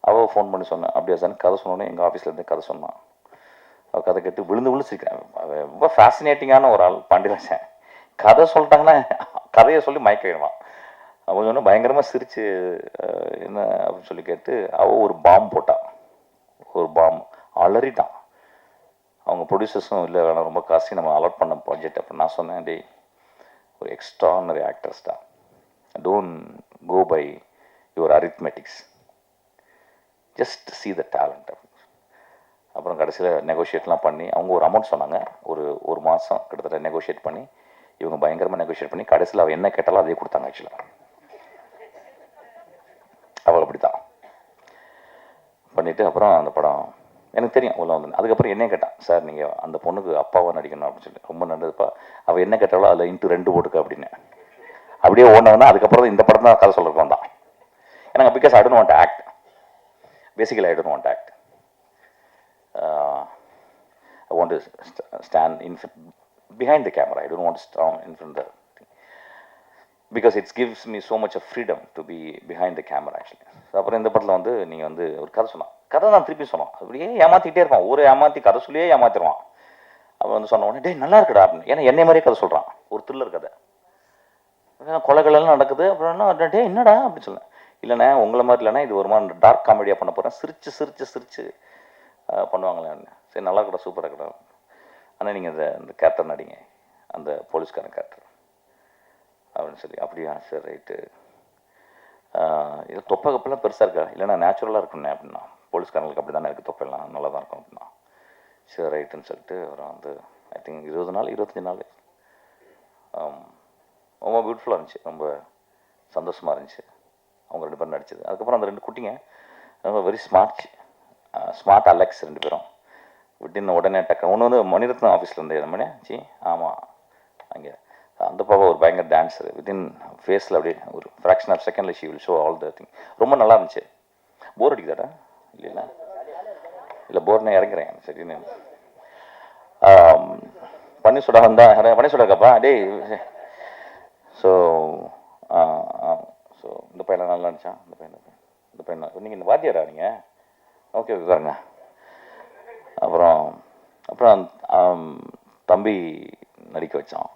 அவள் ஃபோன் பண்ணி சொன்னேன். அப்படியா சார் கதை சொன்னோன்னே எங்கள் ஆஃபீஸ்லேருந்து கதை சொன்னான். அவள் கதை கேட்டு விழுந்து சிரிக்கிறேன். ரொம்ப ஃபேசினேட்டிங்கான ஒரு ஆள் பாண்டியராஜன். கதை சொல்லிட்டாங்கன்னா கதையை சொல்லி மயக்கிடுவான். அவன் சொன்னால் பயங்கரமாக சிரித்து என்ன அப்படின்னு சொல்லி கேட்டு அவள் ஒரு பாம்பு போட்டான். ஒரு பாம் அலறிட்டான். அவங்க ப்ரொடியூசர்ஸும் இல்லை வேணாம் ரொம்ப காஸ்ட்லி நம்ம அலாட் பண்ண பட்ஜெட். அப்போ நான் சொன்னேன், டே ஒரு எக்ஸ்ட்ரானரி ஆக்டர்ஸ்டா, don't go by your arithmetics, just see the talent. அப்புறம் கடைசியில் நெகோஷியேட்லாம் பண்ணி அவங்க ஒரு அமௌண்ட் சொன்னாங்க. ஒரு மாதம் கிட்டத்தட்ட நெகோஷியேட் பண்ணி இவங்க பயங்கரமாக நெகோஷியேட் பண்ணி கடைசியில் அவள் என்ன கேட்டாலும் அதே கொடுத்தாங்க. ஆக்சுவலாக அவள் அப்படி தான் பண்ணிவிட்டு அப்புறம் அந்த படம் எனக்கு தெரியும் உள்ள வந்து. அதுக்கப்புறம் என்ன கேட்டான், சார் நீங்கள் அந்த பொண்ணுக்கு அப்பாவாக நடிக்கணும் அப்படின்னு சொல்லி. ரொம்ப நல்லதுப்பா, அவள் என்ன கேட்டாலும் அதில் இன்ட்டு 2 போட்டுக்க அப்படின்னு. அப்படியே ஓடனவனா அதுக்கப்புறம் இந்த படம் தான் கதை சொல்கிறப்ப வந்தான். எனக்கு because I don't want act, basically I don't want act. I want to stand behind the camera. I don't want to stand in front of the thing. Because it gives me so much of freedom to be behind the camera actually. அப்புறம் இந்த படத்தில் வந்து நீங்கள் வந்து ஒரு கதை சொன்னான். கதை தான் திருப்பி சொன்னோம். அப்படியே ஏமாற்றிக்கிட்டே இருப்பான். ஒரு ஏமாற்றி கதை சொல்லியே ஏமாத்திடுவான். அவன் வந்து சொன்ன உடனே, டே நல்லா இருக்குடா அப்படின்னு. ஏன்னா என்னை மாதிரியே கதை சொல்கிறான். ஒரு த்ரில்லர் கதை, கொலைகளெல்லாம் நடக்குது. அப்புறம் டே என்னடா அப்படின்னு சொன்னேன். இல்லைண்ணே உங்களை மாதிரி இல்லைண்ணா, இது ஒரு மாதிரி டார்க் காமெடியாக பண்ண போகிறேன், சிரிச்சு சிரிச்சு சிரிச்சு பண்ணுவாங்களே. சரி நல்லா இருக்கடா, சூப்பராக இருக்கடா. ஆனால் நீங்கள் இந்த கேரக்டர் நடிங்க, அந்த போலீஸ்காரன் கேரக்டர் அப்படின்னு சொல்லி. அப்படியா சார் ரைட்டு. இது தொப்பை கப்பெல்லாம் பெருசாக இருக்கா? இல்லைண்ணா நேச்சுரலாக இருக்குண்ணே அப்படின்னா. போலீஸ்காரங்களுக்கு அப்படி தானே இருக்குது, தொப்பையெல்லாம் நல்லா தான் இருக்கும் அப்படின்னா. சரி ரைட்டுன்னு சொல்லிட்டு அப்புறம் வந்து ஐ திங்க் 20 நாள் 25 நாள் ரொம்ப பியூட்டிஃபுல்லாக இருந்துச்சு, ரொம்ப சந்தோஷமாக இருந்துச்சு அவங்க 2 பேரும் நடிச்சது. அதுக்கப்புறம் அந்த 2 குட்டிங்க ரொம்ப வெரி ஸ்மார்ட் அலெக்ஸ் 2 பேரும் விட்டின் உடனே டக்கு. ஒன்று வந்து மணிரத்னம் ஆஃபீஸில் இருந்தே மணி சி ஆமாம் அங்கே அந்த பாப்பா ஒரு பயங்கர டான்ஸர். வித்தின் ஃபேஸில் அப்படியே ஒரு ஃப்ராக்ஷன் ஆஃப் செகண்டில் she will show all the thing. ரொம்ப நல்லா இருந்துச்சு. போர் அடிக்குதாடா? இல்லைங்களா? இல்லை போர்னே இறங்குறேன் சரின்னு. பன்னீர்சோடா வந்தா பன்னீர்சோடா இருக்காப்பா டே. ஸோ ஸோ இந்த பையன் நல்லா இருந்துச்சான். இந்த பையன் நீங்கள் இந்த வாத்தியாரா நீங்கள்? ஓகே ஓகே பாருங்க. அப்புறம் தம்பி நடிக்க வச்சான்.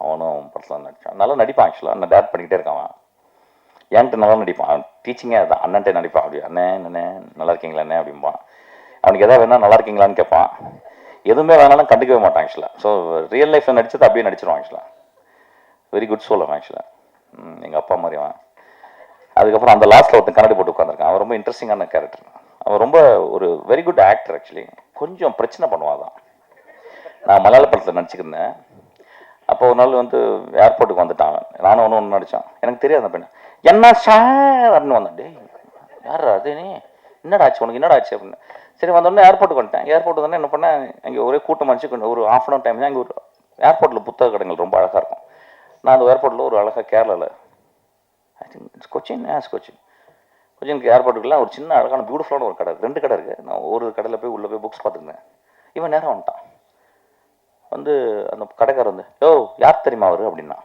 அவனும் படத்தில் நடித்தான். நல்லா நடிப்பான். ஆக்சுவலாக நான் டேரக்ட் பண்ணிக்கிட்டே இருக்கான். அவன் என்கிட்ட நல்லா நடிப்பான். டீச்சிங்கே அதுதான். அண்ணன்ட்டே நடிப்பான். அப்படி அண்ணே நல்லா இருக்கீங்களா அண்ணே அப்படிம்பான். அவனுக்கு எதாவது வேணா நல்லா இருக்கீங்களான்னு கேட்பான். எதுவுமே வேணாலும் கண்டுக்கவே மாட்டான் ஆக்சுவலாக. ஸோ ரியல் லைஃப்பில் நடிச்சது அப்படியே நடிச்சிருவான் ஆக்சுவலாக. வெரி குட் சோல் அவன் ஆக்சுவலாக. எங்கள் அப்பா மாதிரி அவன். அதுக்கப்புறம் அந்த லாஸ்ட்டில் ஒருத்தன் கண்ணாடி போட்டு உட்காந்துருக்கான். அவன் ரொம்ப இன்ட்ரெஸ்டிங்கான கேரக்டர். அவன் ரொம்ப ஒரு வெரி குட் ஆக்டர் ஆக்சுவலி. கொஞ்சம் பிரச்சனை பண்ணுவான் தான். நான் மலையாள படத்தில் நடிச்சுக்கிருந்தேன். அப்போ ஒரு நாள் வந்து ஏர்போர்ட்டுக்கு வந்துட்டான். நானும் ஒன்று நடித்தான். எனக்கு தெரியாது அந்த பையன். என்ன சார் அப்படின்னு வந்தான். டே யார் அது நீ? என்னடா ஆச்சு உனக்கு? என்னடா ஆச்சு அப்படின்னு. சரி வந்தோடனே ஏர்போர்ட்டுக்கு வந்துட்டேன். ஏர்போர்ட்டுக்கு வந்து என்ன பண்ணேன், அங்கே ஒரே கூட்டம் அடிச்சு ஒரு ½ hour டைம் தான். அங்கே ஒரு ஏர்போர்ட்டில் புத்தக கடைகள் ரொம்ப அழகாக இருக்கும். நான் அந்த ஏர்போர்ட்டில் ஒரு அழகாக கேரளாவில் ஐ திங்க் இட்ஸ் கொச்சினுக்கு ஏர்போர்ட்டுக்குலாம் ஒரு சின்ன அழகான பியூட்டிஃபுல்லான ஒரு கடை, 2 கடை இருக்குது. நான் ஒரு கடையில் போய் உள்ளே போய் புக்ஸ் பார்த்துருந்தேன். இவன் நேரம் வந்துட்டான். வந்து அந்த கடைக்காரர் வந்து, யோ யார் தெரியுமா அவர் அப்படின்னா.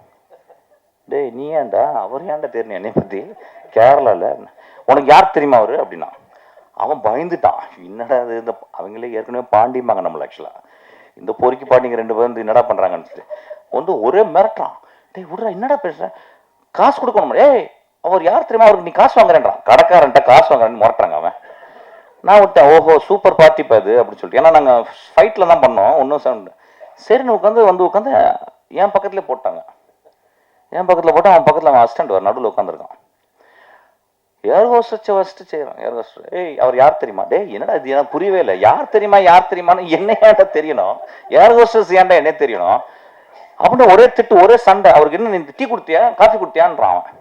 டேய் நீ ஏன்டா? அவர் ஏன்டா தெரியும் என்னை பற்றி? கேரளாவில் உனக்கு யார் தெரியுமா அவர் அப்படின்னா. அவன் பயந்துட்டான். என்னடா அது, இந்த அவங்களே ஏற்கனவே பாண்டிம்பாங்க நம்மளை ஆக்சுவலாக. இந்த பொறுக்கி பாண்டிங்க 2 பேர் வந்து என்னடா பண்ணுறாங்கன்னு சொல்லி வந்து ஒரே மிரட்டுறான். டேய் விட்றா, என்னடா பேசுகிறேன், காசு கொடுக்கணும். ஏய் அவர் யார் தெரியுமா, அவருக்கு நீ காசு வாங்குறேன்றான். கடைக்காரன்ட்ட காசு வாங்குறேன்னு முரட்டுறாங்க அவன். நான் விட்டேன், ஓஹோ சூப்பர் பார்ட்டி பாது அப்படின்னு சொல்லிட்டு. ஏன்னா நாங்கள் ஃபைட்டில் தான் பண்ணோம். ஒன்றும் சவுண்டு சரின்னு உட்காந்து என் பக்கத்துலேயே போட்டாங்க. என் பக்கத்தில் போட்டு அவன் பக்கத்தில் அவன் அசிஸ்டண்ட் வர நடுவில் உட்காந்துருக்கான். ஏர் ஹோஸ்டஸ் ஃபஸ்ட்டு செய்கிறான். ஏர் ஹோஸ்டஸ் ஏய் அவர் யார் தெரியுமா? டே என்னடா இது எனக்கு புரியவே இல்லை. யார் தெரியுமான்னு என்ன ஏன்டா தெரியணும்? ஏர் ஹோஸ்டஸ் ஏன்டா என்ன தெரியணும் அப்படின்னு ஒரே திட்டு, ஒரே சண்டை. அவருக்கு என்ன நீ டீ கொடுத்தியா காஃபி கொடுத்தியான்றான் அவன்.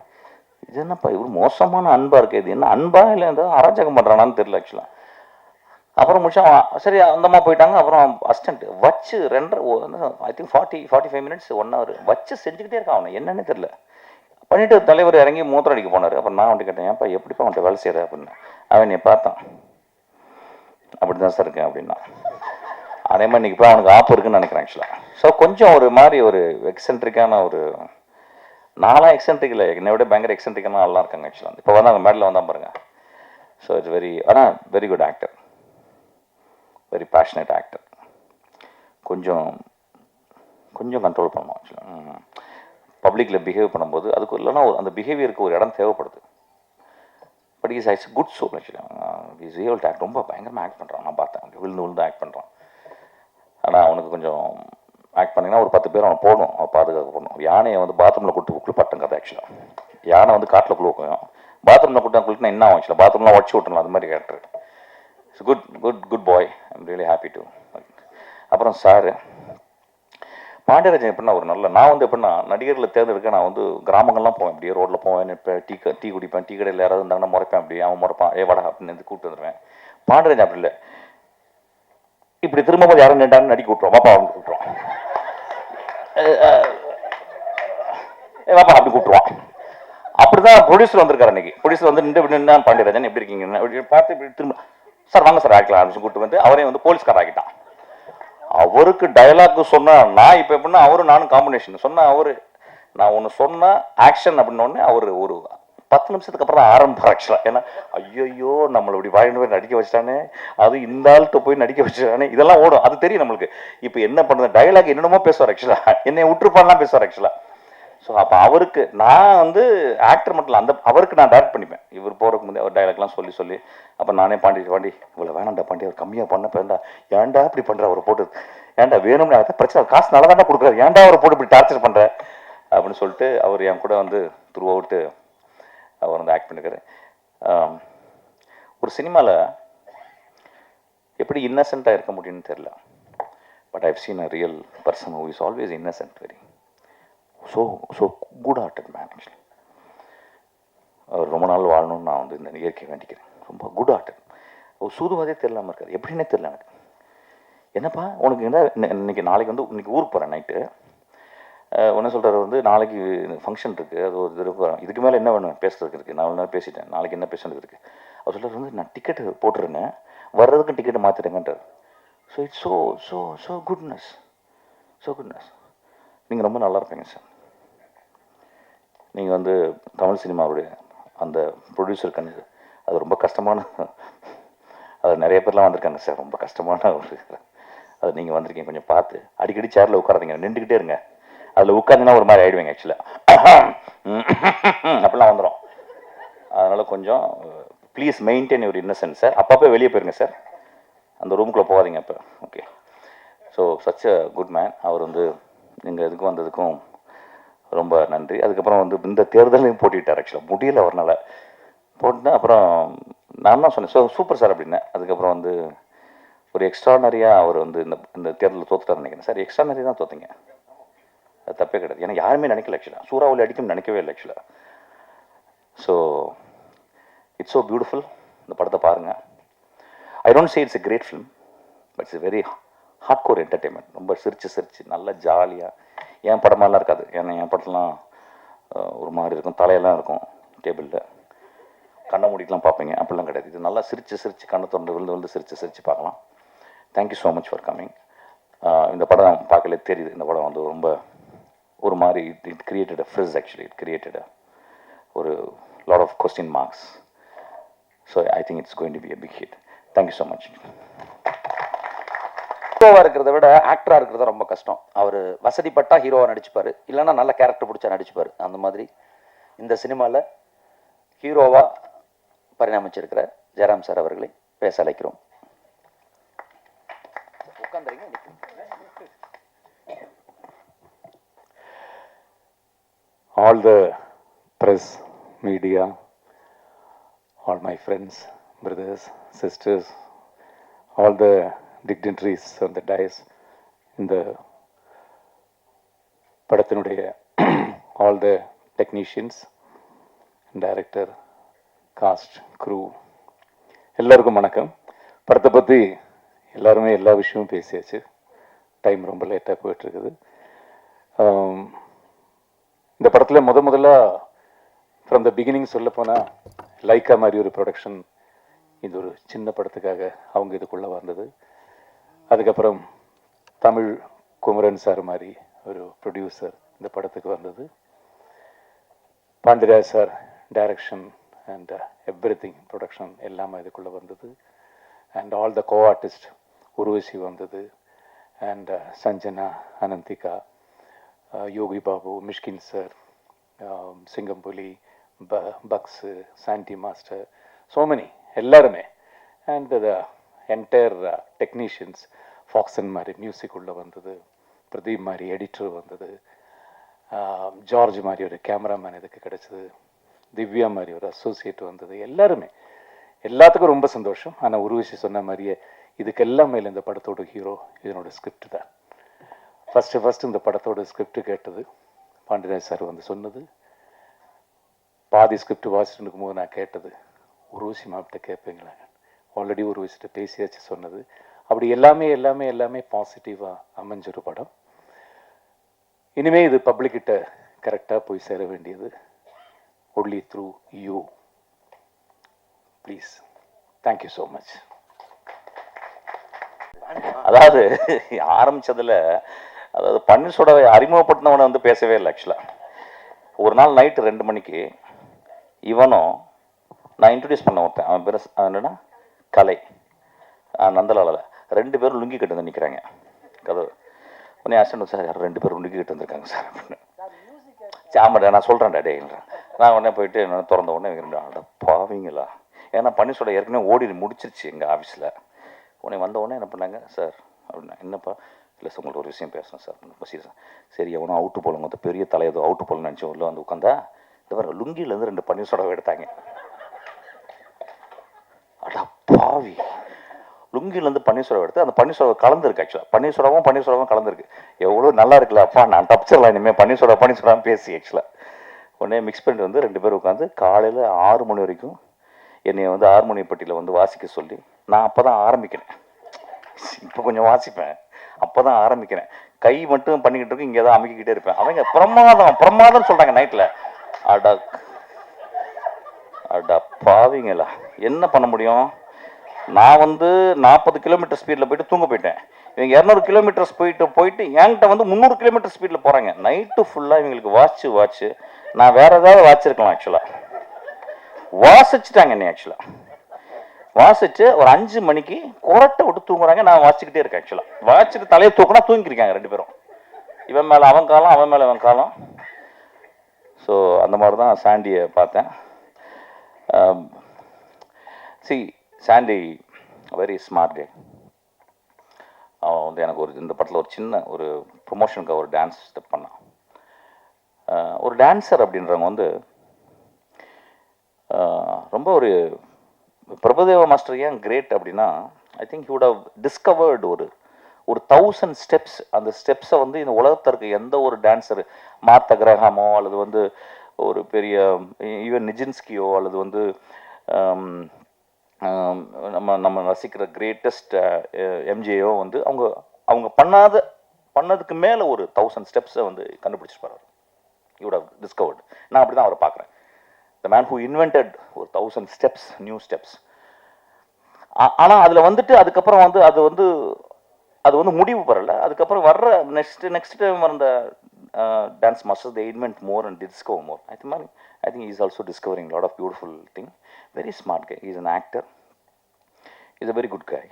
இது என்னப்பா இவர் மோசமான அன்பா இருக்கு. இது என்ன அன்பா இல்லை ஏதாவது அராஜகம் பண்ணுறானான்னு தெரியல ஆக்சுவலாக. அப்புறம் முடிச்சா சரி அந்தம்மா போயிட்டாங்க. அப்புறம் அசிஸ்டன்ட் வச்சு 2 ஐ திங்க் 45 மினிட்ஸ் 1 hour வச்சு செஞ்சுக்கிட்டே இருக்கான். அவனை என்னன்னு தெரியல பண்ணிட்டு தலைவர் இறங்கி மூத்திரம் அடிக்க போனார். அப்புறம் நான் வந்துட்டு கேட்டேன், ஏன்ப்பா எப்படிப்பா அவன்கிட்ட வேலை செய்கிற அப்படின்னு. அவன் நீ பார்த்தான், அப்படி தான் சார் இருக்கேன் அப்படின்னா. அதே மாதிரி இன்னைக்கு இப்போ அவனுக்கு ஆப்பு இருக்குன்னு நினைக்கிறேன் ஆக்சுவலாக. ஸோ கொஞ்சம் ஒரு மாதிரி ஒரு எக்ஸென்ட்ரிக்கான ஒரு நாளாக எக்ஸென்ட்ரிக் இல்லை, என்னை விட பயங்கர எக்ஸென்ட்ரிக்கான நல்லா இருக்காங்க ஆக்சுவலாக. இப்போ வந்து அவங்க மேடலில் வந்தான் பாருங்க. ஸோ இட்ஸ் ஆனால் very good actor, very passionate actor. கொஞ்சம் கண்ட்ரோல் பண்ணணும் ஆக்சுவலாக. பப்ளிக்கில் பிஹேவ் பண்ணும்போது அதுக்கு இல்லைன்னா அந்த பிஹேவியருக்கு ஒரு இடம் தேவைப்படுது. But is good soul actually is real act. ரொம்ப பயங்கரமாக ஆக்ட் பண்ணுறான். நான் பார்த்தேன், விழுந்து விழுந்து ஆக்ட் பண்ணுறான். ஆனால் அவனுக்கு கொஞ்சம் ஆக்ட் பண்ணிங்கன்னா ஒரு 10 பேர் அவன் போகணும், அவன் பாதுகாக்க போகணும். யானையை வந்து பாத்ரூமில் கூட்டு குளிப்பாட்டம் கதை ஆக்சுவலாக. யானை வந்து காட்டில் குளிக்கும், பாத்ரூமில் கூட்டம் குளிக்கினா என்ன ஆகும் ஆக்சுவலாக, பாத்ரூம்லாம் உடச்சி விட்டணும், அது மாதிரி character. It's good good good bye. I'm really happy to. அப்புறம் சார் பாண்டியராஜன் எப்படின்னா ஒரு நல்ல, நான் வந்து எப்படின்னா நடிகர்களை தேர்ந்தெடுக்க நான் வந்து கிராமங்கள்லாம் போவேன், அப்படியே ரோட்டில் போவேன், இப்போ டீ குடிப்பேன், டீ கடையில் யாராவது இருந்தாங்கன்னா முறைப்பேன், அப்படியே அவன் முறைப்பான், வடா அப்படின்னு கூப்பிட்டு வந்துடுவேன். பாண்டியராஜன் அப்படி இல்லை, இப்படி திரும்பவும் யாரும் நின்றான்னு நடிக்க விட்டுருவோம், பாப்பா அப்படின்னு கூப்பிட்டுருவான், பாப்பா அப்படி கூப்பிட்டுருவான். அப்படிதான் ப்ரொடியூசர் வந்திருக்காரு அன்னைக்கு. ப்ரொடியூசர் வந்து நின்று பாண்டியராஜன் எப்படி இருக்கீங்க பார்த்து இப்படி திரும்ப சார் வாங்க சார் ஆக்கலாம் அப்படின்னு கூப்பிட்டு வந்து அவரையும் வந்து போலீஸ்கார ஆக்கிட்டான். அவருக்கு டைலாக் சொன்னா நான் இப்போ எப்படின்னா அவரும் நானும் காம்பினேஷன் சொன்னா அவரு நான் ஒன்று சொன்னா ஆக்ஷன் அப்படின்னோடனே அவர் ஒரு 10 நிமிஷத்துக்கு அப்புறம் தான் ஆரம்பிப்பார் ஆக்சுவலாக. ஏன்னா ஐயோ நம்மளை இப்படி வாங்கிட்டு போய் நடிக்க வச்சிட்டானே, அது இந்த ஆள்கிட்ட போய் நடிக்க வச்சிட்டானே, இதெல்லாம் ஓடும், அது தெரியும் நம்மளுக்கு. இப்போ என்ன பண்ணுறது, டைலாக் என்னென்னமோ பேசுவார் ஆக்சுவலாக, என்னை விட்டுருப்பான்லாம் பேசுவார் ஆக்சுவலாக. ஸோ அப்போ அவருக்கு நான் வந்து ஆக்டர் மட்டும் இல்லை, அந்த அவருக்கு நான் டைரக்ட் பண்ணிப்பேன். இவர் போகிறதுக்கு முந்தைய அவர் டைலாக்லாம் சொல்லி அப்போ நானே பாண்டி இவ்வளோ வேணாண்டா பாண்டி, அவர் கம்மியாக பண்ண வேண்டா, ஏன்டா இப்படி பண்ணுற அவரை போட்டு, ஏன்டா வேணும்னு பிரச்சனை, காசு நல்லா தானே கொடுக்குறாரு, ஏன்டா அவரை போட்டு இப்படி டார்ச்சர் பண்ணுற அப்படின்னு சொல்லிட்டு அவர் என் கூட வந்து த்ரூ அவுட்டு அவர் வந்து ஆக்ட் பண்ணிருக்காரு. ஒரு சினிமாவில் எப்படி இன்னசென்ட்டாக இருக்க முடியும்னு தெரில, but I've seen a real person who is always innocent, very so good hearted man actually. அவர் ரொம்ப நாள் வாழணும்னு நான் வந்து இந்த இயற்கை வேண்டிக்கிறேன். ரொம்ப குட் ஆர்டட். அவர் சூதுவதே தெரியாமல் இருக்கார், எப்படின்னே தெரில எனக்கு. என்னப்பா உனக்கு என்ன இன்னைக்கு நாளைக்கு வந்து இன்னைக்கு ஊருக்கு போகிறேன் நைட்டு, என்ன சொல்கிறாரு வந்து நாளைக்கு ஃபங்க்ஷன் இருக்குது, அது ஒரு இதுக்கு மேலே என்ன வேணும் பேசுறதுக்கு இருக்குது, நான் நேரம் பேசிட்டேன், நாளைக்கு என்ன பேசுறது இருக்குது. அவர் சொல்கிறது வந்து நான் டிக்கெட்டு போட்டுருந்தேன், வர்றதுக்கும் டிக்கெட்டு மாற்றிட்டேங்கன்றார். So it's so goodness. நீங்கள் ரொம்ப நல்லா இருப்பீங்க சார். நீங்கள் வந்து தமிழ் சினிமாவுடைய அந்த ப்ரொடியூசர் கண்ணு, அது ரொம்ப கஷ்டமான, அது நிறைய பேர்லாம் வந்திருக்காங்க சார், ரொம்ப கஷ்டமான ஒரு, அது நீங்கள் வந்திருக்கீங்க. கொஞ்சம் பார்த்து அடிக்கடி சேரில் உட்காராதீங்க, நின்றுக்கிட்டே இருங்க. அதில் உட்காந்துன்னா ஒரு மாதிரி ஆகிடுவேங்க ஆக்சுவலாக, அப்படிலாம் வந்துடும். அதனால் கொஞ்சம் please maintain your innocence sir. அப்பப்போ வெளியே போயிருங்க சார், அந்த ரூமுக்குள்ளே போகாதீங்க அப்போ. Okay. So such a good man. அவர் வந்து நீங்கள் இதுக்கும் வந்ததுக்கும் ரொம்ப நன்றி. அதுக்கப்புறம் வந்து இந்த தேர்தலையும் போட்டிட்டார் ஆக்சுவலாக, முடியல அவர்னால போட்டுனா. அப்புறம் நான் தான் சொன்னேன் சூப்பர் சார் அப்படின்னேன். அதுக்கப்புறம் வந்து ஒரு எக்ஸ்ட்ரானரியாக அவர் வந்து இந்த தேர்தலில் தோத்துட்டார் நினைக்கிறேன் சார். எக்ஸ்ட்ரானரி தான் தோற்றுங்க, அது தப்பே கிடையாது. ஏன்னா யாருமே நினைக்கல ஆக்சுவலாக, சூறாவளி அடிக்கும்னு நினைக்கவே இல்லை ஆக்சுவலாக. So it's so beautiful. இந்த படத்தை பாருங்கள். I don't say it's a great film, but it's very hard core entertainment. ரொம்ப சிரிச்சு நல்லா ஜாலியாக, என் படமாலாம் இருக்காது. ஏன்னா என் படத்துலாம் ஒரு மாதிரி இருக்கும், தலையெல்லாம் இருக்கும் டேபிளில், கண்ணை மூடிக்கலாம் பார்ப்பீங்க, அப்படிலாம் கிடையாது. இது நல்லா சிரிச்சு கண்ணை தொண்டு விழுந்து சிரிச்சு பார்க்கலாம். Thank you so much for coming. இந்த படம் பார்க்கலே தெரியுது, இந்த படம் வந்து ரொம்ப ஒரு மாதிரி it created a frizz actually, it created ஒரு lot of question marks. So I think it's going to be a big hit. Thank you so much. ஹீரோவாக இருக்கிறத விட ஆக்டராக இருக்கிறது ரொம்ப கஷ்டம். அவர் வசதிப்பட்டா ஹீரோவாக நடிச்சுப்பார், இல்லைன்னா நல்ல கேரக்டர் பிடிச்சா நடிச்சுப்பார். அந்த மாதிரி இந்த சினிமாவில் ஹீரோவாக பரிணாமிச்சிருக்கிற ஜெயராம் சார் அவர்களை பேச அழைக்கிறோம். உட்காந்துறீங்க. All the press, media, all my friends, brothers, sisters, all the dignitaries on the dais, இந்த படத்தினுடைய all the technicians, director, cast, crew, எல்லாருக்கும் வணக்கம். படத்தை பற்றி எல்லாருமே எல்லா விஷயமும் பேசியாச்சு. டைம் ரொம்ப லேட்டாக போயிட்டுருக்குது. இந்த படத்தில் முதல்ல ஃப்ரம் த பிகினிங் சொல்ல போனால் லைக்கா மாதிரி ஒரு ப்ரொடக்ஷன் இது ஒரு சின்ன படத்துக்காக அவங்க இதுக்குள்ளே வந்தது. அதுக்கப்புறம் தமிழ் குமரன் சார் மாதிரி ஒரு ப்ரொடியூசர் இந்த படத்துக்கு வந்தது. Pandiraj sir direction and everything production எல்லாமே இதுக்குள்ளே வந்தது. And all the co artist Urvashi வந்தது. And Sanjana, Ananthika, Yogi Babu, Mysskin sir, Singampuli, Bucks, Sandy master. So many எல்லாருமே. அண்ட் த என்டையர் டெக்னீஷியன்ஸ், ஃபாக்சன் மாதிரி மியூசிக் உள்ளே வந்தது, பிரதீப் மாதிரி எடிட்டர் வந்தது, ஜார்ஜ் மாதிரி ஒரு கேமராமேன் இதுக்கு கிடச்சிது, திவ்யா மாதிரி ஒரு அசோசியேட் வந்தது, எல்லாருமே எல்லாத்துக்கும் ரொம்ப சந்தோஷம். ஆனால் ஒரு விஷயம் சொன்ன மாதிரியே இதுக்கெல்லாம் மேலே இந்த படத்தோட ஹீரோ இதனோட ஸ்கிரிப்ட் தான். ஃபஸ்ட்டு இந்த படத்தோட ஸ்கிரிப்ட் கேட்டது பாண்டியராஜ் சார் வந்து சொன்னது. பாதி ஸ்கிரிப்ட் வாசிட்டு இருக்கும்போது நான் கேட்டது, உருவசி மாப்பிட்ட கேட்பீங்களா, ஆல்ரெடி ஒரு விஷயத்தை பேசியாச்சு சொன்னது. அப்படி எல்லாமே எல்லாமே எல்லாமே பாசிட்டிவாக அமைஞ்சொரு படம். இனிமேல் இது பப்ளிக்கிட்ட கரெக்டாக போய் சேர வேண்டியது only through you. Please, thank you so much. அதாவது ஆரம்பிச்சதுல, அதாவது பன்னீர்செல்வத்தை அறிமுகப்படுத்தினவனை வந்து பேசவே இல்லை. ஆக்சுவலாக ஒரு நாள் நைட்டு 2 மணிக்கு இவனும் நான் இன்ட்ரடியூஸ் பண்ண ஒருத்தன், அவன் பேர் என்னன்னா கலை, நந்தலாவில் 2 பேரும் லுங்கி கட்டு வந்து நிற்கிறாங்க கதவு. உடனே அசிஸ்டன்ட் சார், யாரும் 2 பேரும் லுங்கி கட்டு வந்திருக்காங்க சார் அப்படின்னு. ஆமாடா நான் சொல்கிறேன்டா டேன்றேன். நான் உடனே போயிட்டு என்ன திறந்த உடனே அட பாவீங்களா, ஏன்னா பன்னீர்செல்வம் ஏற்கனவே ஓடி முடிச்சிருச்சு எங்கள் ஆஃபீஸில். உடனே வந்த உடனே என்ன பண்ணாங்க, சார் அப்படின்னா என்னப்பா, இல்லை சார் உங்களுக்கு ஒரு விஷயம் பேசணும் சார். சரி, சரி எவனோ அவுட்டு போலங்க, அந்த பெரிய தலையதோ அவுட்டு போலன்னு நினச்சி உள்ள வந்து உட்காந்தா இந்த மாதிரி லுங்கிலேருந்து 2 பன்னீர்செல்வம் எடுத்தாங்க. அடா பாவி, லுங்கிலேருந்து பன்னீர்செல்வம் எடுத்து அந்த பன்னீர்செல்வம் கலந்துருக்கு. ஆக்சுவலாக பன்னீர்செல்வம் கலந்துருக்கு. எவ்வளோ நல்லா இருக்குல்ல அப்பா, நான் தப்பிச்சிடலாம் இனிமேல் பன்னீர்செல்வம் பேசி. ஆக்சுவலாக உடனே மிக்ஸ் பண்ணிட்டு வந்து 2 பேர் உட்காந்து காலையில் 6 மணி வரைக்கும் என்னை வந்து ஹார்மோனியப்பட்டியில் வந்து வாசிக்க சொல்லி, நான் அப்போ தான் ஆரம்பிக்கிறேன். இப்போ கொஞ்சம் வாசிப்பேன், அப்போ தான் ஆரம்பிக்கிறேன். கை மட்டும் பண்ணிக்கிட்டு இருக்கு, இங்கே தான் அமைக்கிக்கிட்டே இருப்பேன். அவங்க பிரமாதம் சொல்கிறாங்க நைட்டில். அடா பாவிங்களா, என்ன பண்ண முடியும். நான் வந்து 40 கிலோமீட்டர் ஸ்பீடில் போயிட்டு தூங்க போயிட்டேன். இவங்க 200 கிலோமீட்டர்ஸ் போயிட்டு என்கிட்ட வந்து 300 கிலோமீட்டர் ஸ்பீடில் போகிறாங்க. நைட்டு ஃபுல்லாக இவங்களுக்கு வாட்ச்சு நான் வேறு ஏதாவது வாட்சிருக்கலாம். ஆக்சுவலாக வாசிச்சுட்டாங்க என்னை. ஆக்சுவலாக வாசிச்சு ஒரு 5 மணிக்கு கொரட்டை விட்டு தூங்குறாங்க. நான் வாசிச்சுக்கிட்டே இருக்கேன். ஆக்சுவலாக வாசிச்சுட்டு தலையை தூக்கினா தூங்கிருக்காங்க 2 பேரும். இவன் மேலே அவன் காலம், அவன் மேலே அவன் காலம். ஸோ அந்த மாதிரி தான் சாண்டியை பார்த்தேன். சாண்டி வெரி ஸ்மார்ட் கே. அவன் வந்து எனக்கு இந்த படத்தில் ஒரு சின்ன ஒரு ப்ரொமோஷனுக்கு ஒரு டான்ஸ் ஸ்டெப் பண்ணான். ஒரு டான்ஸர் அப்படின்றவங்க வந்து ரொம்ப ஒரு பிரபுதேவா மாஸ்டர் ஏன் கிரேட் அப்படின்னா, I think he would have discovered ஒரு 1000 ஸ்டெப்ஸ். அந்த ஸ்டெப்ஸை வந்து இந்த உலகத்தில் இருக்க எந்த ஒரு டான்ஸர், மார்த்த கிரஹாமோ அல்லது வந்து ஒரு பெரிய ஈவன் நிஜின்ஸ்கியோ அல்லது வந்து நம்ம ரசிக்கிற கிரேட்டஸ்ட் எம்ஜேயோ வந்து அவங்க பண்ணதுக்கு மேலே ஒரு 1000 ஸ்டெப்ஸை வந்து கண்டுபிடிச்சிருப்பார். You would have discovered. நான் அப்படி தான் அவரை பார்க்குறேன். த மேன் ஹூ இன்வென்டட் ஒரு 1000 ஸ்டெப்ஸ், நியூ ஸ்டெப்ஸ். ஆனால் அதில் வந்துட்டு அதுக்கப்புறம் வந்து அது வந்து முடிவு பெறலை. அதுக்கப்புறம் வர்ற நெக்ஸ்ட் டைம் வந்த dance masters they invent more and discover more. I think is also discovering lot of beautiful thing. Very smart guy. He's an actor. He's a very good guy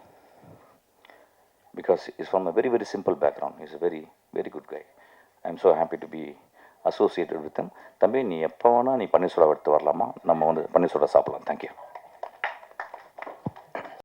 because he's from a very, very simple background. He's a very, very good guy. I'm so happy to be associated with him. தம்பி, நீ எப்போ வேணால் நீ பன்னீர்செல்வம் எடுத்து வரலாமா, நம்ம வந்து பன்னீர்செல்வம் சாப்பிடலாம். தேங்க்யூ.